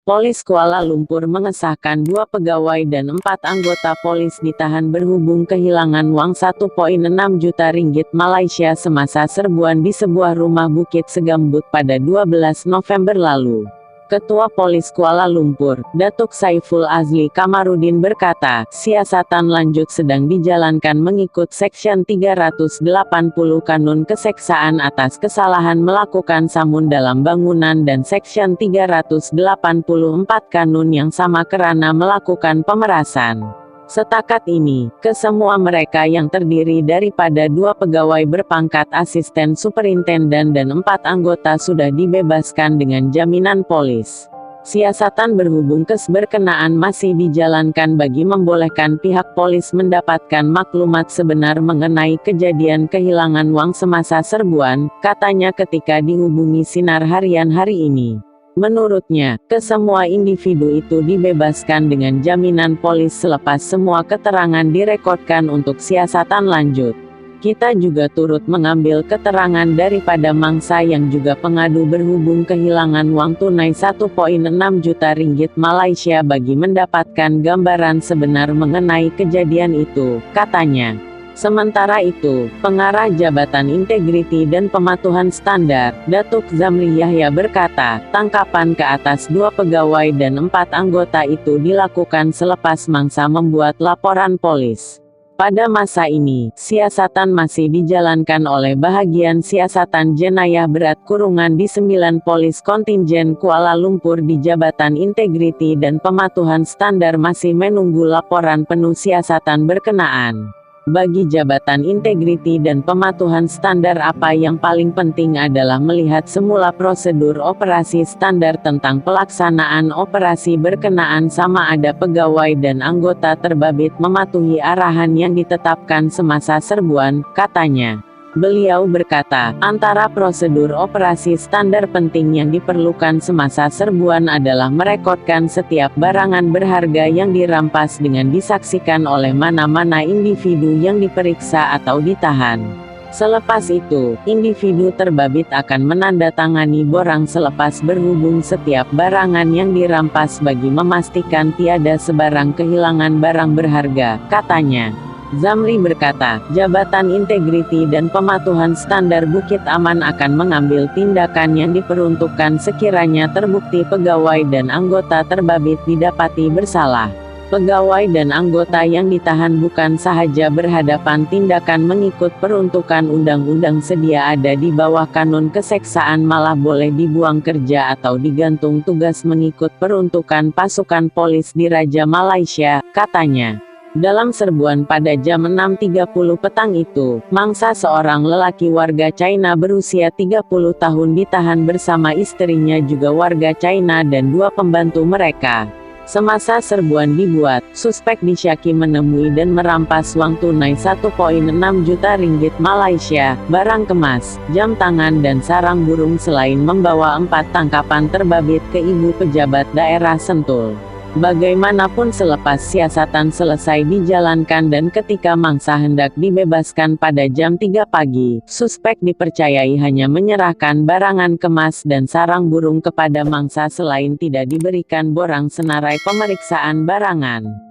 Polis Kuala Lumpur mengesahkan 2 pegawai dan 4 anggota polis ditahan berhubung kehilangan uang 1,6 juta ringgit Malaysia semasa serbuan di sebuah rumah Bukit Segambut pada 12 November lalu. Ketua Polis Kuala Lumpur, Datuk Saiful Azli Kamarudin berkata, siasatan lanjut sedang dijalankan mengikut Seksyen 380 Kanun Keseksaan atas kesalahan melakukan samun dalam bangunan dan Seksyen 384 Kanun yang sama kerana melakukan pemerasan. Setakat ini, kesemua mereka yang terdiri daripada 2 pegawai berpangkat asisten superintendan dan 4 anggota sudah dibebaskan dengan jaminan polis. Siasatan berhubung berkenaan masih dijalankan bagi membolehkan pihak polis mendapatkan maklumat sebenar mengenai kejadian kehilangan uang semasa serbuan, katanya ketika dihubungi Sinar Harian hari ini. Menurutnya, kesemua individu itu dibebaskan dengan jaminan polis selepas semua keterangan direkodkan untuk siasatan lanjut. Kita juga turut mengambil keterangan daripada mangsa yang juga pengadu berhubung kehilangan uang tunai 1,6 juta ringgit Malaysia bagi mendapatkan gambaran sebenar mengenai kejadian itu, katanya. Sementara itu, Pengarah Jabatan Integriti dan Pematuhan Standar, Datuk Zamri Yahya berkata, tangkapan ke atas 2 pegawai dan 4 anggota itu dilakukan selepas mangsa membuat laporan polis. Pada masa ini, siasatan masih dijalankan oleh bahagian siasatan jenayah berat kurungan di 9 polis kontingen Kuala Lumpur di Jabatan Integriti dan Pematuhan Standar masih menunggu laporan penuh siasatan berkenaan. Bagi Jabatan Integriti dan Pematuhan Standar apa yang paling penting adalah melihat semula prosedur operasi standar tentang pelaksanaan operasi berkenaan sama ada pegawai dan anggota terbabit mematuhi arahan yang ditetapkan semasa serbuan, katanya. Beliau berkata, antara prosedur operasi standar penting yang diperlukan semasa serbuan adalah merekodkan setiap barangan berharga yang dirampas dengan disaksikan oleh mana-mana individu yang diperiksa atau ditahan. Selepas itu, individu terbabit akan menandatangani borang selepas berhubung setiap barangan yang dirampas bagi memastikan tiada sebarang kehilangan barang berharga, katanya. Zamri berkata, Jabatan Integriti dan Pematuhan Standar Bukit Aman akan mengambil tindakan yang diperuntukkan sekiranya terbukti pegawai dan anggota terbabit didapati bersalah. Pegawai dan anggota yang ditahan bukan sahaja berhadapan tindakan mengikut peruntukan undang-undang sedia ada di bawah Kanun Keseksaan malah boleh dibuang kerja atau digantung tugas mengikut peruntukan pasukan polis di Raja Malaysia, katanya. Dalam serbuan pada jam 6.30 petang itu, mangsa seorang lelaki warga China berusia 30 tahun ditahan bersama istrinya juga warga China dan 2 pembantu mereka. Semasa serbuan dibuat, suspek disyaki menemui dan merampas uang tunai 1,6 juta ringgit Malaysia, barang kemas, jam tangan dan sarang burung selain membawa 4 tangkapan terbabit ke Ibu Pejabat Daerah Sentul. Bagaimanapun selepas siasatan selesai dijalankan dan ketika mangsa hendak dibebaskan pada jam 3 pagi, suspek dipercayai hanya menyerahkan barangan kemas dan sarang burung kepada mangsa selain tidak diberikan borang senarai pemeriksaan barangan.